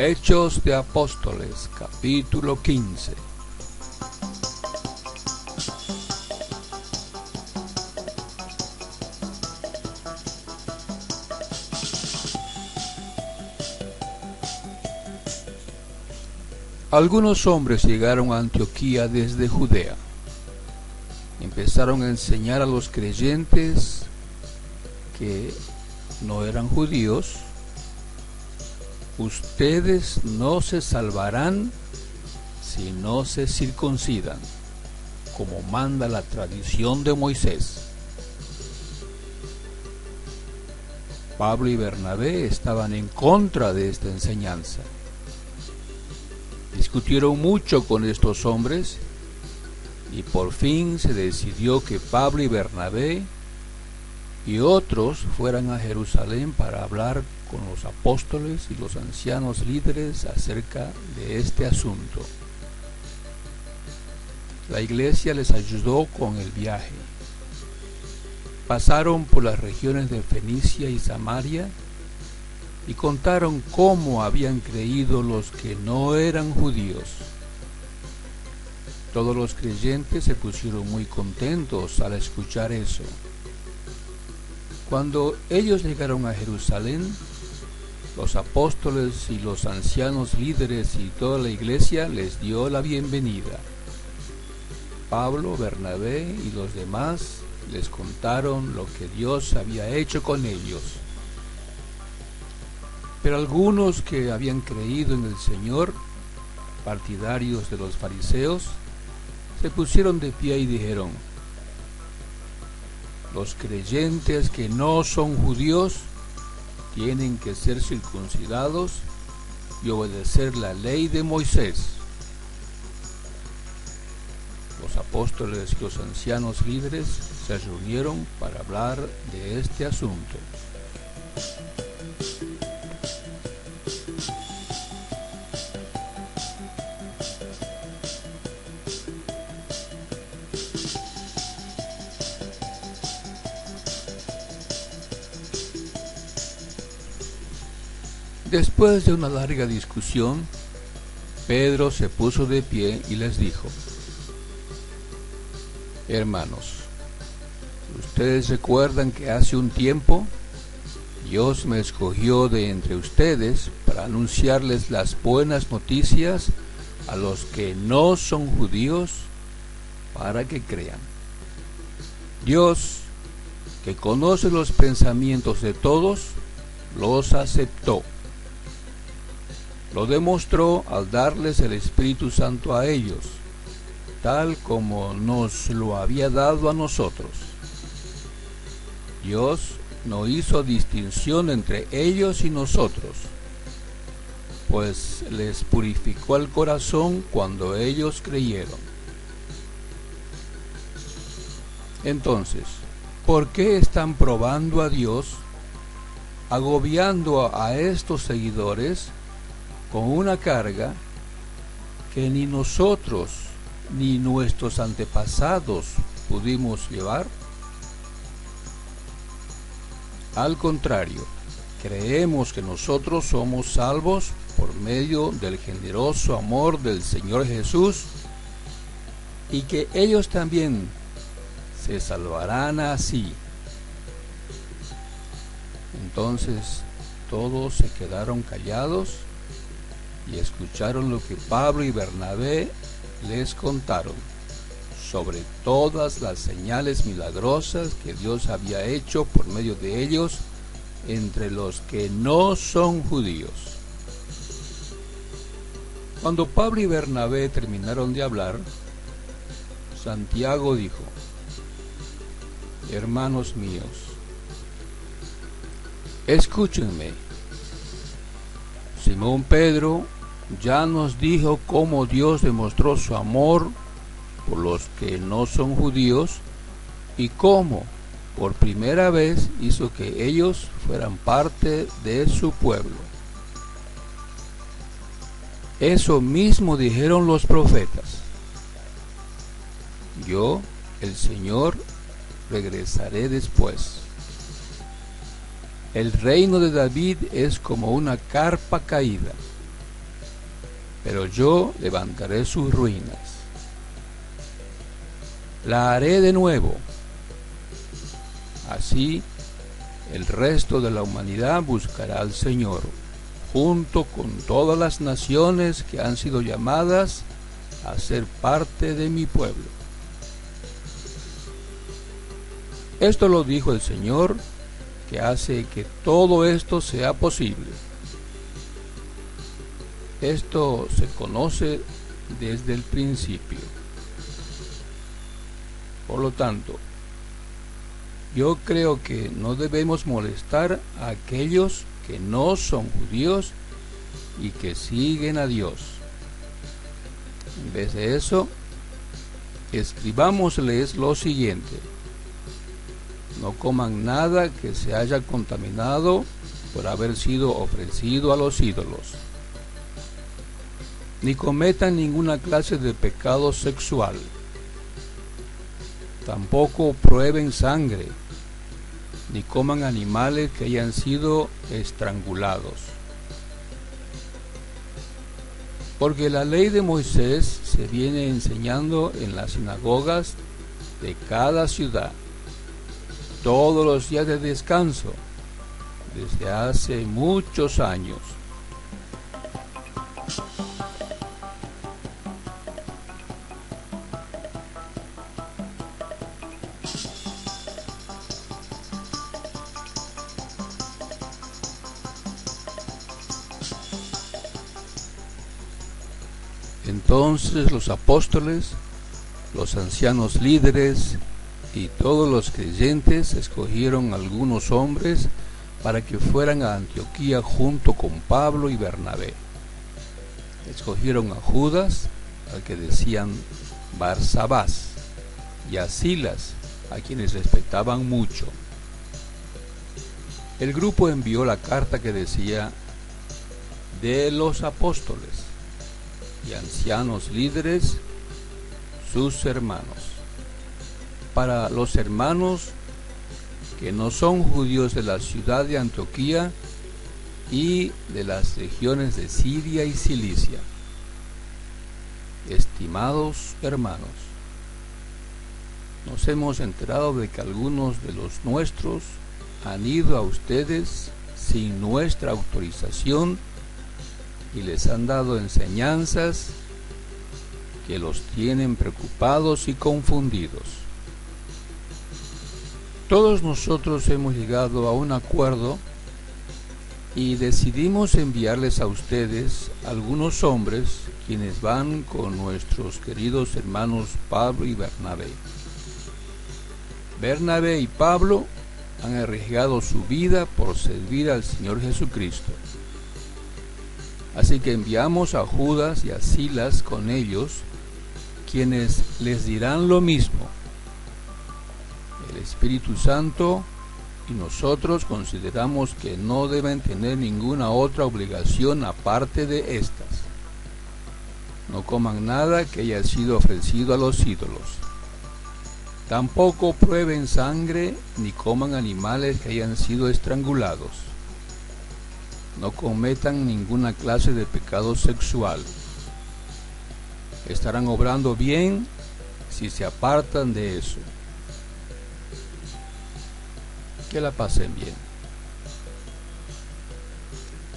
Hechos de Apóstoles, capítulo 15. Algunos hombres llegaron a Antioquía desde Judea. Empezaron a enseñar a los creyentes que no eran judíos: ustedes no se salvarán si no se circuncidan, como manda la tradición de Moisés. Pablo y Bernabé estaban en contra de esta enseñanza. Discutieron mucho con estos hombres y por fin se decidió que Pablo y Bernabé y otros fueran a Jerusalén para hablar con los apóstoles y los ancianos líderes acerca de este asunto. La iglesia les ayudó con el viaje. Pasaron por las regiones de Fenicia y Samaria y contaron cómo habían creído los que no eran judíos. Todos los creyentes se pusieron muy contentos al escuchar eso. Cuando ellos llegaron a Jerusalén, los apóstoles y los ancianos líderes y toda la iglesia les dio la bienvenida. Pablo, Bernabé y los demás les contaron lo que Dios había hecho con ellos. Pero algunos que habían creído en el Señor, partidarios de los fariseos, se pusieron de pie y dijeron: los creyentes que no son judíos tienen que ser circuncidados y obedecer la ley de Moisés. Los apóstoles y los ancianos líderes se reunieron para hablar de este asunto. Después de una larga discusión, Pedro se puso de pie y les dijo: hermanos, ustedes recuerdan que hace un tiempo Dios me escogió de entre ustedes para anunciarles las buenas noticias a los que no son judíos, para que crean. Dios, que conoce los pensamientos de todos, los aceptó. Lo demostró al darles el Espíritu Santo a ellos, tal como nos lo había dado a nosotros. Dios no hizo distinción entre ellos y nosotros, pues les purificó el corazón cuando ellos creyeron. Entonces, ¿por qué están probando a Dios, agobiando a estos seguidores con una carga que ni nosotros ni nuestros antepasados pudimos llevar? Al contrario, creemos que nosotros somos salvos por medio del generoso amor del Señor Jesús, y que ellos también se salvarán así. Entonces todos se quedaron callados y escucharon lo que Pablo y Bernabé les contaron sobre todas las señales milagrosas que Dios había hecho por medio de ellos entre los que no son judíos. Cuando Pablo y Bernabé terminaron de hablar, Santiago dijo: hermanos míos, escúchenme. Simón Pedro ya nos dijo cómo Dios demostró su amor por los que no son judíos y cómo por primera vez hizo que ellos fueran parte de su pueblo. Eso mismo dijeron los profetas: yo, el Señor, regresaré después. El reino de David es como una carpa caída, pero yo levantaré sus ruinas. La haré de nuevo. Así, el resto de la humanidad buscará al Señor, junto con todas las naciones que han sido llamadas a ser parte de mi pueblo. Esto lo dijo el Señor, que hace que todo esto sea posible. Esto se conoce desde el principio. Por lo tanto, yo creo que no debemos molestar a aquellos que no son judíos y que siguen a Dios. En vez de eso, escribámosles lo siguiente: no coman nada que se haya contaminado por haber sido ofrecido a los ídolos, ni cometan ninguna clase de pecado sexual, tampoco prueben sangre, ni coman animales que hayan sido estrangulados. Porque la ley de Moisés se viene enseñando en las sinagogas de cada ciudad, todos los días de descanso, desde hace muchos años. Entonces los apóstoles, los ancianos líderes y todos los creyentes escogieron algunos hombres para que fueran a Antioquía junto con Pablo y Bernabé. Escogieron a Judas, al que decían Barsabás, y a Silas, a quienes respetaban mucho. El grupo envió la carta que decía: de los apóstoles y ancianos líderes, sus hermanos. Para los hermanos que no son judíos de la ciudad de Antioquía y de las regiones de Siria y Cilicia. Estimados hermanos, nos hemos enterado de que algunos de los nuestros han ido a ustedes sin nuestra autorización y les han dado enseñanzas que los tienen preocupados y confundidos. Todos nosotros hemos llegado a un acuerdo y decidimos enviarles a ustedes algunos hombres quienes van con nuestros queridos hermanos Pablo y Bernabé. Bernabé y Pablo han arriesgado su vida por servir al Señor Jesucristo. Así que enviamos a Judas y a Silas con ellos, quienes les dirán lo mismo. El Espíritu Santo y nosotros consideramos que no deben tener ninguna otra obligación aparte de estas. No coman nada que haya sido ofrecido a los ídolos. Tampoco prueben sangre ni coman animales que hayan sido estrangulados. No cometan ninguna clase de pecado sexual. Estarán obrando bien si se apartan de eso. Que la pasen bien.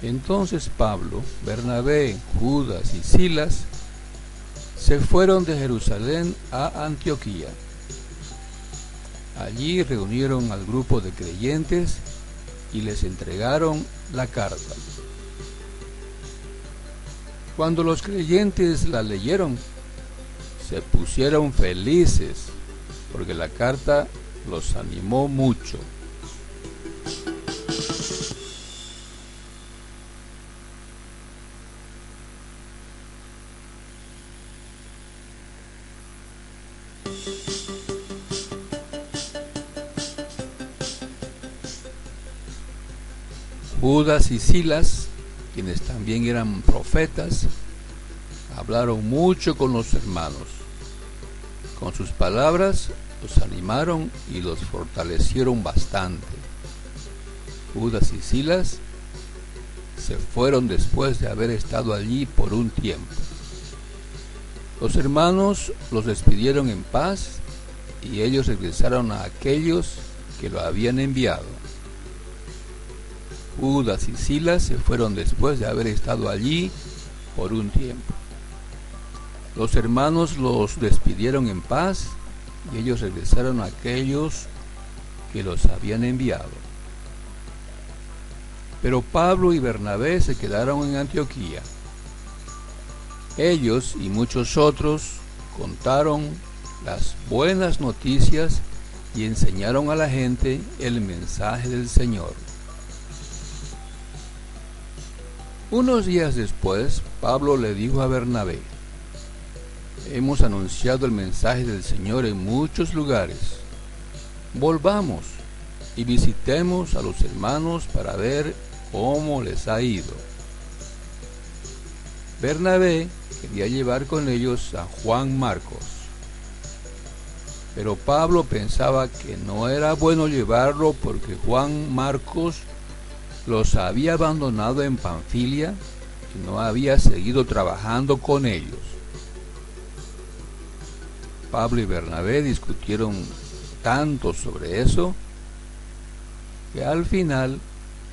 Entonces Pablo, Bernabé, Judas y Silas se fueron de Jerusalén a Antioquía. Allí reunieron al grupo de creyentes y les entregaron la carta. Cuando los creyentes la leyeron, se pusieron felices porque la carta los animó mucho. Judas y Silas, quienes también eran profetas, hablaron mucho con los hermanos. Con sus palabras los animaron y los fortalecieron bastante. Judas y Silas se fueron después de haber estado allí por un tiempo. Los hermanos los despidieron en paz y ellos regresaron a aquellos que lo habían enviado. Judas y Silas se fueron después de haber estado allí por un tiempo. Los hermanos los despidieron en paz y ellos regresaron a aquellos que los habían enviado. Pero Pablo y Bernabé se quedaron en Antioquía. Ellos y muchos otros contaron las buenas noticias y enseñaron a la gente el mensaje del Señor. Unos días después, Pablo le dijo a Bernabé: hemos anunciado el mensaje del Señor en muchos lugares. Volvamos y visitemos a los hermanos para ver cómo les ha ido. Bernabé quería llevar con ellos a Juan Marcos, pero Pablo pensaba que no era bueno llevarlo porque Juan Marcos los había abandonado en Panfilia y no había seguido trabajando con ellos. Pablo y Bernabé discutieron tanto sobre eso que al final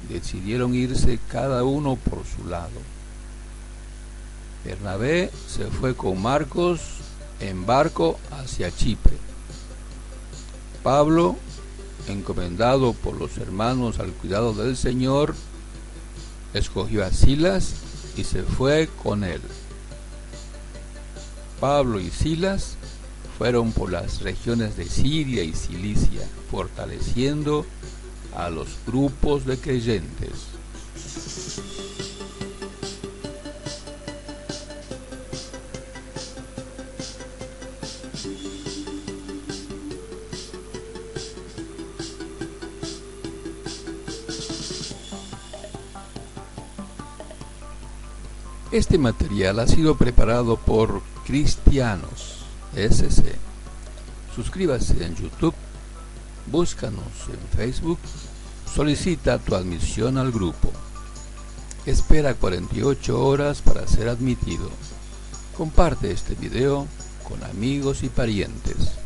decidieron irse cada uno por su lado. Bernabé se fue con Marcos en barco hacia Chipre. Pablo, encomendado por los hermanos al cuidado del Señor, escogió a Silas y se fue con él. Pablo y Silas fueron por las regiones de Siria y Cilicia, fortaleciendo a los grupos de creyentes. Este material ha sido preparado por Cristianos SC. Suscríbase en YouTube, búscanos en Facebook, solicita tu admisión al grupo. Espera 48 horas para ser admitido. Comparte este video con amigos y parientes.